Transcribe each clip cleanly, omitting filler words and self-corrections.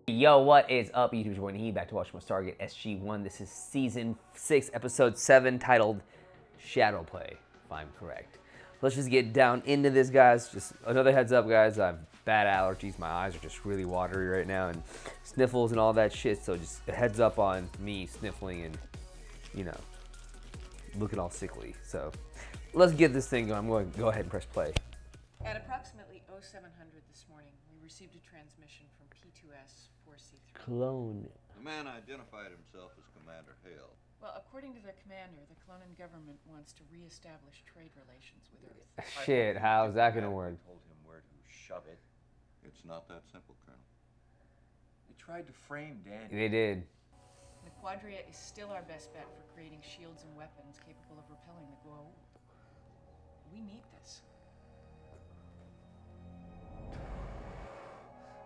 Yo, what is up, YouTube? Joining me back to watch my Stargate SG-1. This is Season 6, Episode 7, titled Shadow Play, if I'm correct. Let's just get down into this, guys. Just another heads up, guys. I have bad allergies. My eyes are just really watery right now, and sniffles and all that shit. So just a heads up on me sniffling and, you know, looking all sickly. So let's get this thing going. I'm going to go ahead and press play. At approximately 0700 this morning, we received a transmission from P2S 4C3. Clone. The man identified himself as Commander Hale. Well, according to their commander, the Clonan government wants to re-establish trade relations with Earth. Shit, how's that gonna work? Told him where to shove it. It's not that simple, Colonel. They tried to frame Danny. They did. The Quadria is still our best bet for creating shields and weapons capable of repelling the Goa'uld. We need this.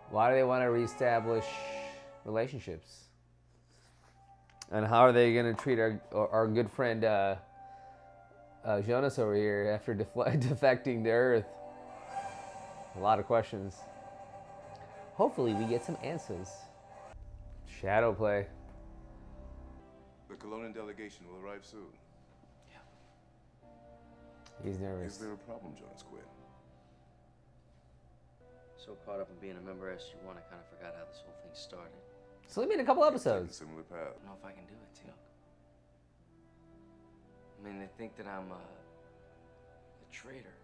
Why do they want to reestablish relationships? And how are they going to treat our good friend Jonas over here after defecting to Earth? A lot of questions. Hopefully we get some answers. Shadow play. The Colonian delegation will arrive soon. He's nervous. Is there a problem, Jonas Quinn? So caught up in being a member of SG-1, I kind of forgot how this whole thing started. So let me in a couple Taking episodes. a similar path. I don't know if I can do it, Teal. I mean, they think that I'm a traitor.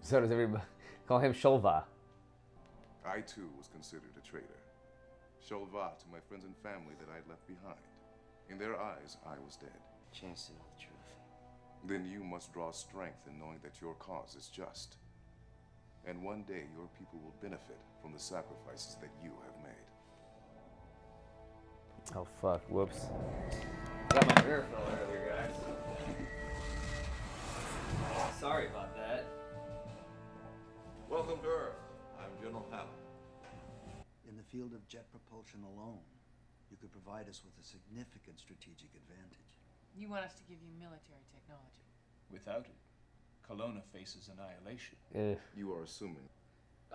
So does everybody. Call him Sholva. I too was considered a traitor. Sholva to my friends and family that I'd left behind. In their eyes, I was dead. Chance to know the truth. Then you must draw strength in knowing that your cause is just. And one day your people will benefit from the sacrifices that you have made. Oh fuck, whoops. Got my hair fell earlier, guys. Sorry about that. Welcome to Earth. I'm General Howard. In the field of jet propulsion alone, you could provide us with a significant strategic advantage. You want us to give you military technology. Without it, Kelowna faces annihilation. You are assuming.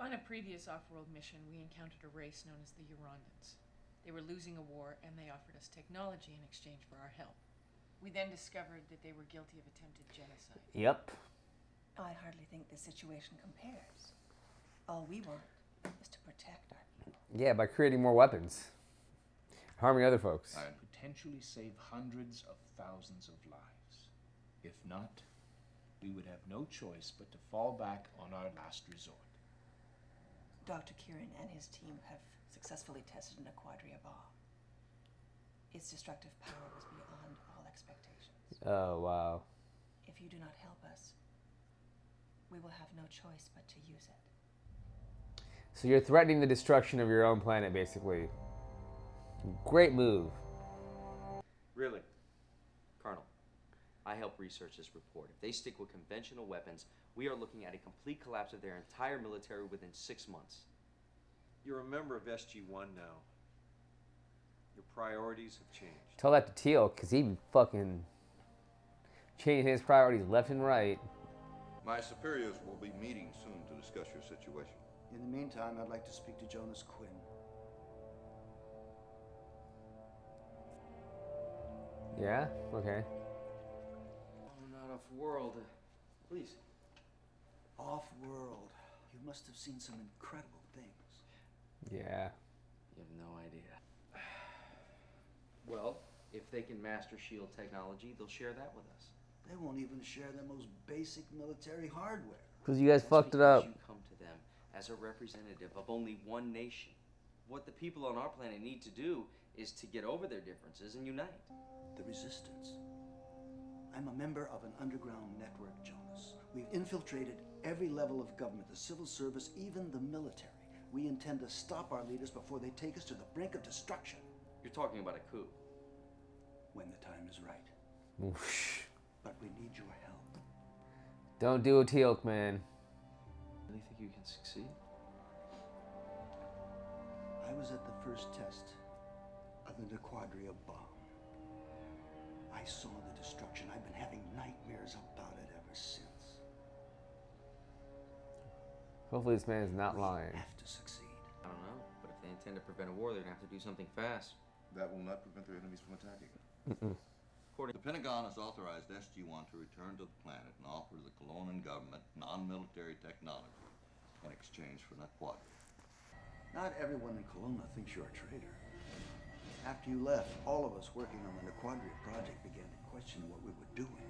On a previous off-world mission, we encountered a race known as the Urondans. They were losing a war, and they offered us technology in exchange for our help. We then discovered that they were guilty of attempted genocide. Yep. I hardly think the situation compares. All we want is to protect our people. Yeah, by creating more weapons. Harming other folks. And potentially save hundreds of thousands of lives. If not, we would have no choice but to fall back on our last resort. Dr. Kieran and his team have successfully tested an Quadria bomb. Its destructive power was beyond all expectations. Oh, wow. If you do not help us, we will have no choice but to use it. So you're threatening the destruction of your own planet, basically. Great move. Really? Colonel, I helped research this report. If they stick with conventional weapons, we are looking at a complete collapse of their entire military within 6 months. You're a member of SG-1 now. Your priorities have changed. Tell that to Teal, because he be fucking changing his priorities left and right. My superiors will be meeting soon to discuss your situation. In the meantime, I'd like to speak to Jonas Quinn. Yeah? Okay. Oh, not off-world. Please. Off-world. You must have seen some incredible things. Yeah. You have no idea. Well, if they can master shield technology, they'll share that with us. They won't even share the most basic military hardware. Because you guys That's fucked it up. because you come to them as a representative of only one nation. What the people on our planet need to do is to get over their differences and unite. The resistance. I'm a member of an underground network, Jonas. We've infiltrated every level of government, the civil service, even the military. We intend to stop our leaders before they take us to the brink of destruction. You're talking about a coup. When the time is right. Whoosh. But we need your help. Don't do a Teal'c, man. Really think you can succeed? I was at the first test of the Quadria bomb. I saw the destruction. I've been having nightmares about it ever since. Hopefully this man is not lying. We have to succeed. I don't know, but if they intend to prevent a war, they're gonna have to do something fast. That will not prevent their enemies from attacking. The Pentagon has authorized SG-1 to return to the planet and offer the Colonan government non-military technology in exchange for an quadri. Not everyone in Kelowna thinks you're a traitor. After you left, all of us working on the Quadria project began to question what we were doing.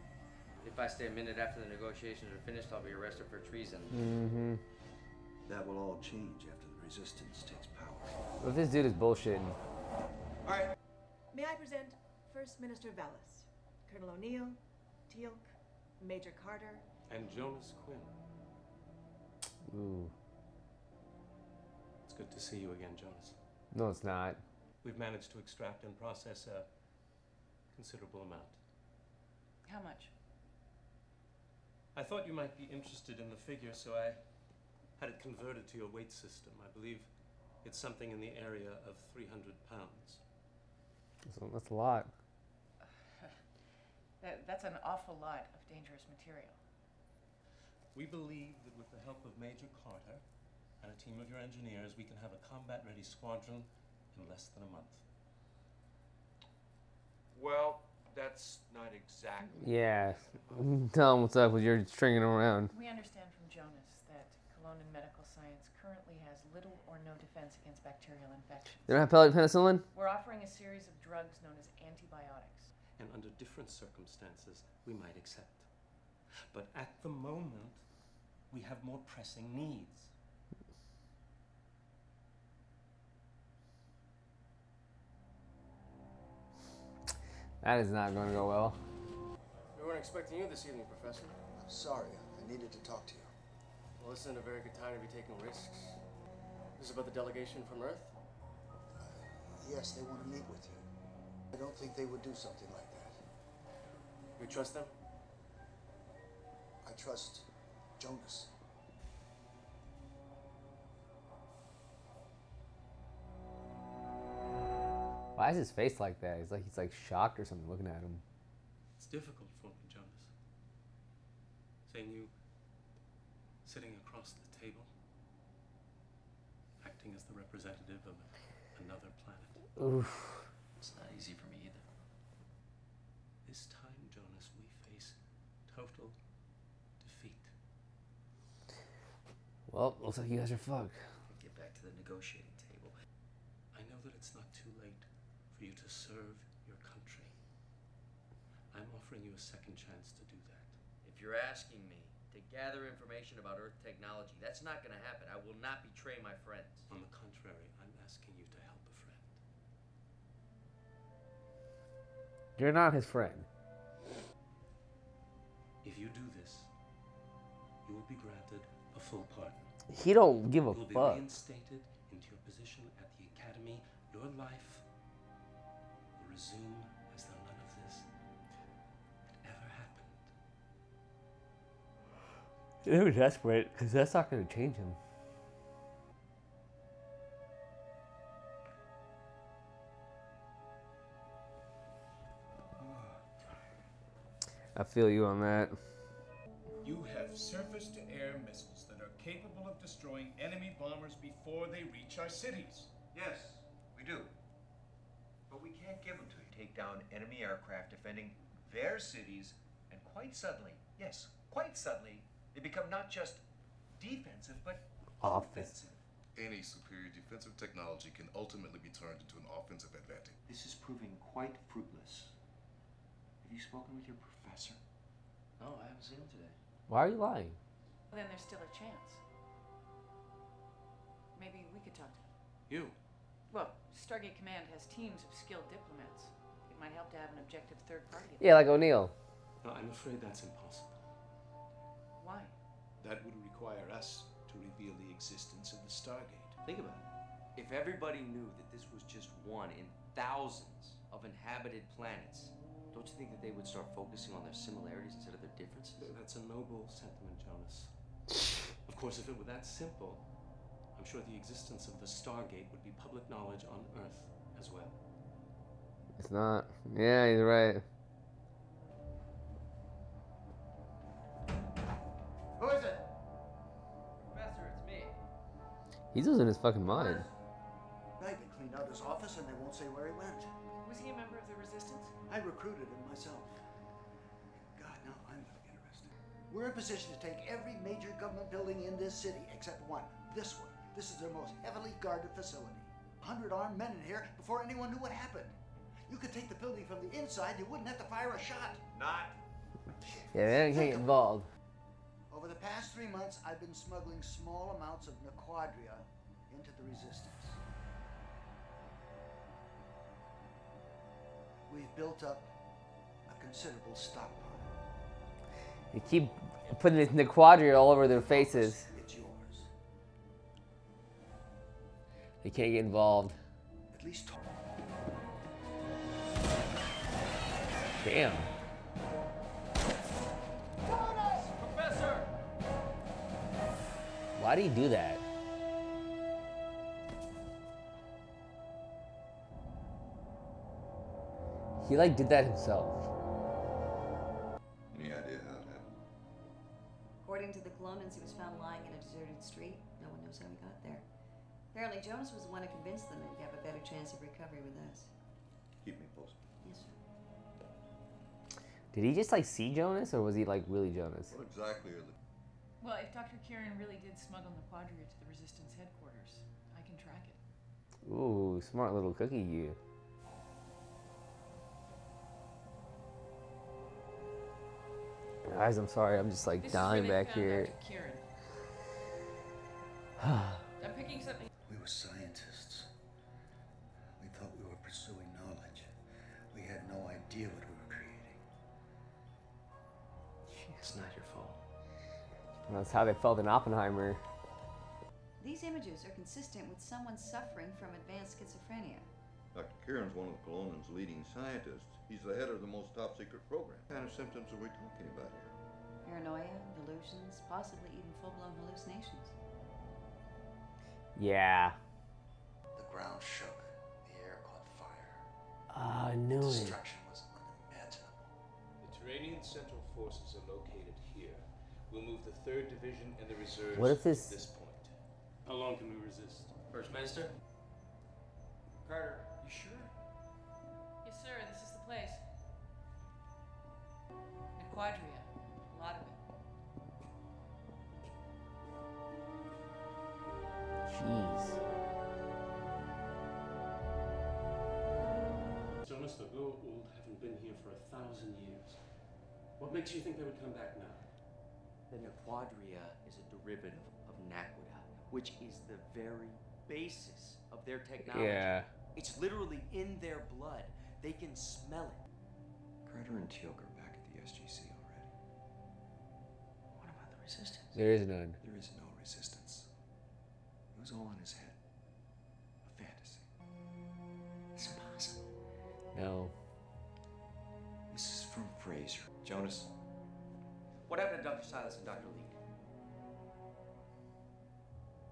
If I stay a minute after the negotiations are finished, I'll be arrested for treason. That will all change after the resistance takes power. What if this dude is bullshitting? All right. May I present First Minister Vallis, Colonel O'Neill, Teal'c, Major Carter, And Jonas Quinn. Ooh. It's good to see you again, Jonas. No, it's not. We've managed to extract and process a considerable amount. How much? I thought you might be interested in the figure, so I had it converted to your weight system. I believe it's something in the area of 300 pounds. That's a lot. That's an awful lot of dangerous material. We believe that with the help of Major Carter and a team of your engineers, we can have a combat-ready squadron in less than a month. Well, that's not exactly. Yeah. Tell him what's up with your stringing him around. We understand from Jonas that Kelownan medical science currently has little or no defense against bacterial infections. They don't have penicillin? We're offering a series of drugs known as antibiotics. And under different circumstances, we might accept. But at the moment, we have more pressing needs. That is not going to go well. We weren't expecting you this evening, Professor. I'm sorry, I needed to talk to you. Well, this isn't a very good time to be taking risks. This is about the delegation from Earth? Yes, they want to meet with you. I don't think they would do something like that. You trust them? I trust Jonas. Why is his face like that? He's like shocked or something looking at him. It's difficult for me, Jonas. Seeing you sitting across the table, acting as the representative of another planet. Oof. It's not easy for me either. This time, Jonas, we face total defeat. Well, looks like you guys are fucked. Get back to the negotiating table. I know that it's not too late for you to serve your country. I'm offering you a second chance to do that. If you're asking me to gather information about Earth technology, that's not going to happen. I will not betray my friends. On the contrary, I'm asking you to help a friend. You're not his friend. If you do this, you will be granted a full pardon. He don't give a You will be fuck. reinstated into your position at the Academy. Your life will resume as though none of this had ever happened. They're desperate, because that's not going to change him. I feel you on that. You have surface-to-air missiles that are capable of destroying enemy bombers before they reach our cities. Yes, we do. But we can't give them to you. Take down enemy aircraft defending their cities, and quite suddenly, yes, quite suddenly, they become not just defensive, but offensive. Any superior defensive technology can ultimately be turned into an offensive advantage. This is proving quite fruitless. Have you spoken with your professor? No, I haven't seen him today. Why are you lying? Well, then there's still a chance. Maybe we could talk to him. You? Well, Stargate Command has teams of skilled diplomats. It might help to have an objective third party. Yeah, like O'Neill. No, I'm afraid that's impossible. Why? That would require us to reveal the existence of the Stargate. Think about it. If everybody knew that this was just one in thousands of inhabited planets, don't you think that they would start focusing on their similarities instead of their differences? That's a noble sentiment, Jonas. Of course, if it were that simple, I'm sure the existence of the Stargate would be public knowledge on Earth as well. It's not. Yeah, he's right. Who is it? Professor, it's me. He's losing his fucking mind. Night, cleaned out his office and they won't say where he went. Was he a member of the Resistance? I recruited him myself. God, now I'm gonna get arrested. We're in position to take every major government building in this city except one. This one. This is their most heavily guarded facility. 100 armed men in here before anyone knew what happened. You could take the building from the inside, you wouldn't have to fire a shot. Not. Yeah, they don't get involved. Over the past 3 months, I've been smuggling small amounts of Nequadria into the Resistance. We've built up a considerable stockpile. You keep putting this Nequadria all over their faces. It's yours. They can't get involved. At least talk. Damn. Jonas! Professor! Why do you do that? He like did that himself. Any idea how it happened? According to the Colonans, he was found lying in a deserted street. No one knows how he got there. Apparently, Jonas was the one who convinced them that he'd have a better chance of recovery with us. Keep me posted. Yes, sir. Did he just like see Jonas, or was he like really Jonas? What exactly are the... Well, if Dr. Kieran really did smuggle Nequadria to the Resistance headquarters, I can track it. Ooh, smart little cookie, you. Guys, I'm sorry. I'm just like This dying is where they back found here. Dr. Kieran. I'm picking something. We were scientists. We thought we were pursuing knowledge. We had no idea what we were creating. It's not your fault. That's how they felt in Oppenheimer. These images are consistent with someone suffering from advanced schizophrenia. Dr. Kieran's one of the Colonan's leading scientists. He's the head of the most top secret program. What kind of symptoms are we talking about here? Paranoia, delusions, possibly even full-blown hallucinations. Yeah. The ground shook. The air caught fire. I knew it. Destruction was unimaginable. The Terranian Central Forces are located here. We'll move the 3rd Division and the reserves What if this- to this point. How long can we resist? First Minister? Carter, you sure? Yes, sir, this is the place. Nequadria. A lot of it. Jeez. Jonas, the Goa'uld haven't been here for 1,000 years. What makes you think they would come back now? The Nequadria is a derivative of Naquita, which is the very basis of their technology. Yeah. It's literally in their blood. They can smell it. Carter and Teal'c are back at the SGC already. What about the Resistance? There is none. There is no resistance. It was all in his head. A fantasy. It's impossible. No. This is from Fraser. Jonas, What happened to Dr. Silas and Dr. Lee?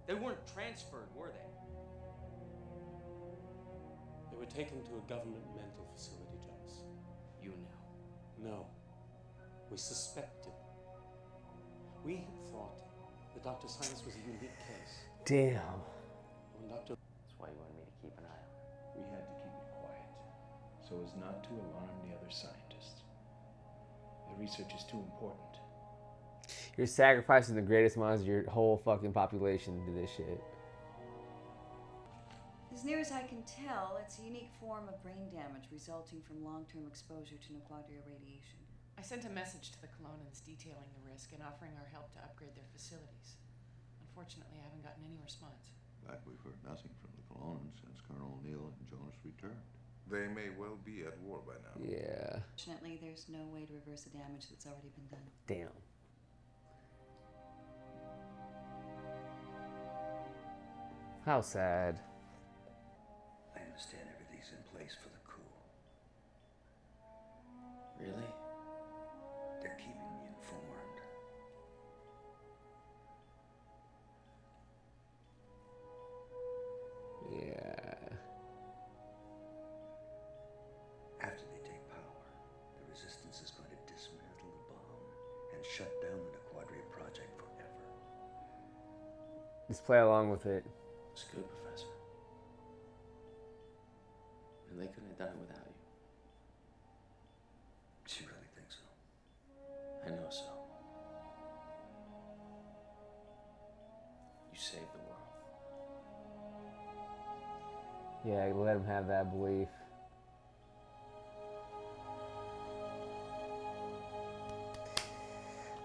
They weren't transferred, were they? They were taken to a government mental facility, Jonas. You know. No. We suspected. We had thought that Dr. Silas was a unique case. Damn. When Dr. That's why you wanted me to keep an eye on it. We had to keep it quiet, so as not to alarm the other scientists. The research is too important. You're sacrificing the greatest minds of your whole fucking population to this shit. As near as I can tell, it's a unique form of brain damage resulting from long-term exposure to Nequadria radiation. I sent a message to the Colonans detailing the risk and offering our help to upgrade their facilities. Unfortunately, I haven't gotten any response. In fact, we've heard nothing from the Colonans since Colonel O'Neill and Jonas returned. They may well be at war by now. Yeah. Fortunately, there's no way to reverse the damage that's already been done. Damn. How sad. I understand everything's in place for the coup. Really? They're keeping me informed. Yeah. After they take power, the Resistance is going to dismantle the bomb and shut down the Nequadria project forever. Just play along with it. It's good, Professor. And they couldn't have done it without you. You really think so? I know so. You saved the world. Yeah, let him have that belief.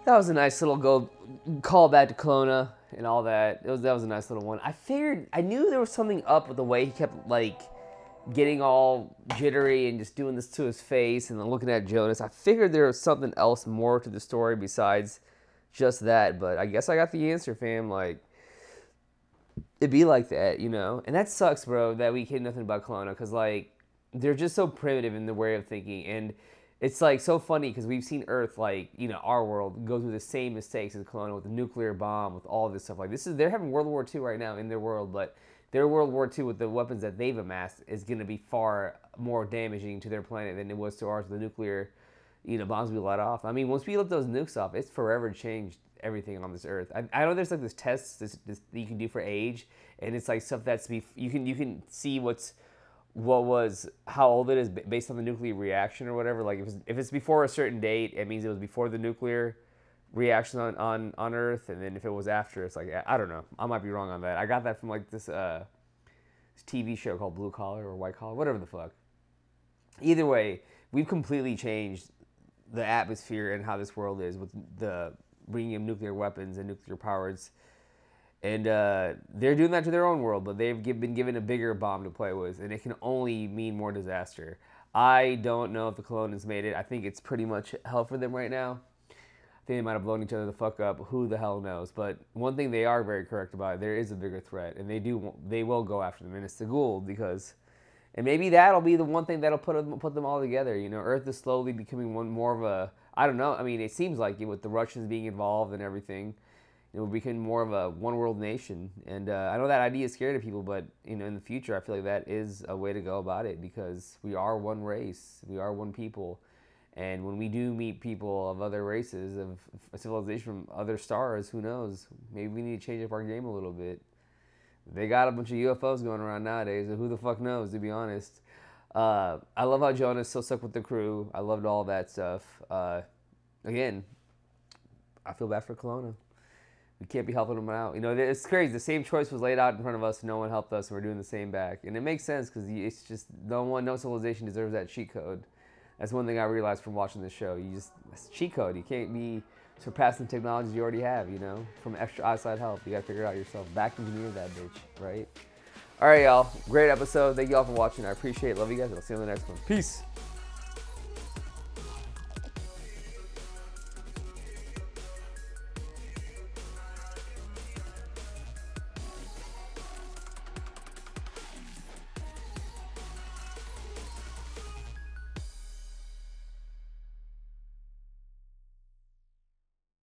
That was a nice little call back to Kelowna and all that. That was a nice little one. I knew there was something up with the way he kept like getting all jittery and just doing this to his face and then looking at Jonas. I figured there was something else more to the story besides just that, but I guess I got the answer, fam. Like, it'd be like that, you know? And that sucks, bro, that we hear nothing about Kelowna, because, like, they're just so primitive in their way of thinking, and it's, like, so funny, because we've seen Earth, like, you know, our world, go through the same mistakes as Kelowna with the nuclear bomb, with all this stuff. Like, they're having World War II right now in their world, but their World War II with the weapons that they've amassed is going to be far more damaging to their planet than it was to ours with the nuclear, you know, bombs we let off. I mean, once we let those nukes off, it's forever changed everything on this Earth. I know there's like this test this that you can do for age, and it's like stuff that's you can see how old it is based on the nuclear reaction or whatever. Like if it's before a certain date, it means it was before the nuclear reaction on Earth, and then if it was after, it's like, I don't know. I might be wrong on that. I got that from like this TV show called Blue Collar or White Collar, whatever the fuck. Either way, we've completely changed the atmosphere and how this world is with the bringing in nuclear weapons and nuclear powers. And they're doing that to their own world, but they've been given a bigger bomb to play with, and it can only mean more disaster. I don't know if the Kelownians made it. I think it's pretty much hell for them right now. I think they might have blown each other the fuck up. Who the hell knows? But one thing they are very correct about, there is a bigger threat, and they will go after them, and it's the Gould, because... And maybe that'll be the one thing that'll put them all together. You know, Earth is slowly becoming more of a... I don't know. I mean, it seems like it, with the Russians being involved and everything, we're becoming more of a one-world nation. And I know that idea is scary to people, but, you know, in the future, I feel like that is a way to go about it, because we are one race. We are one people. And when we do meet people of other races, of a civilization from other stars, who knows? Maybe we need to change up our game a little bit. They got a bunch of UFOs going around nowadays, and who the fuck knows, to be honest. I love how Jonas still stuck with the crew. I loved all that stuff. Again, I feel bad for Kelowna. We can't be helping them out. You know, it's crazy. The same choice was laid out in front of us, and no one helped us, and we're doing the same back. And it makes sense, because it's just no civilization deserves that cheat code. That's one thing I realized from watching this show. It's a cheat code. You can't be surpassing technologies you already have, you know, from extra outside help. You got to figure it out yourself. Back engineer that bitch, right? All right, y'all. Great episode. Thank you all for watching. I appreciate it. Love you guys. I'll see you on the next one. Peace.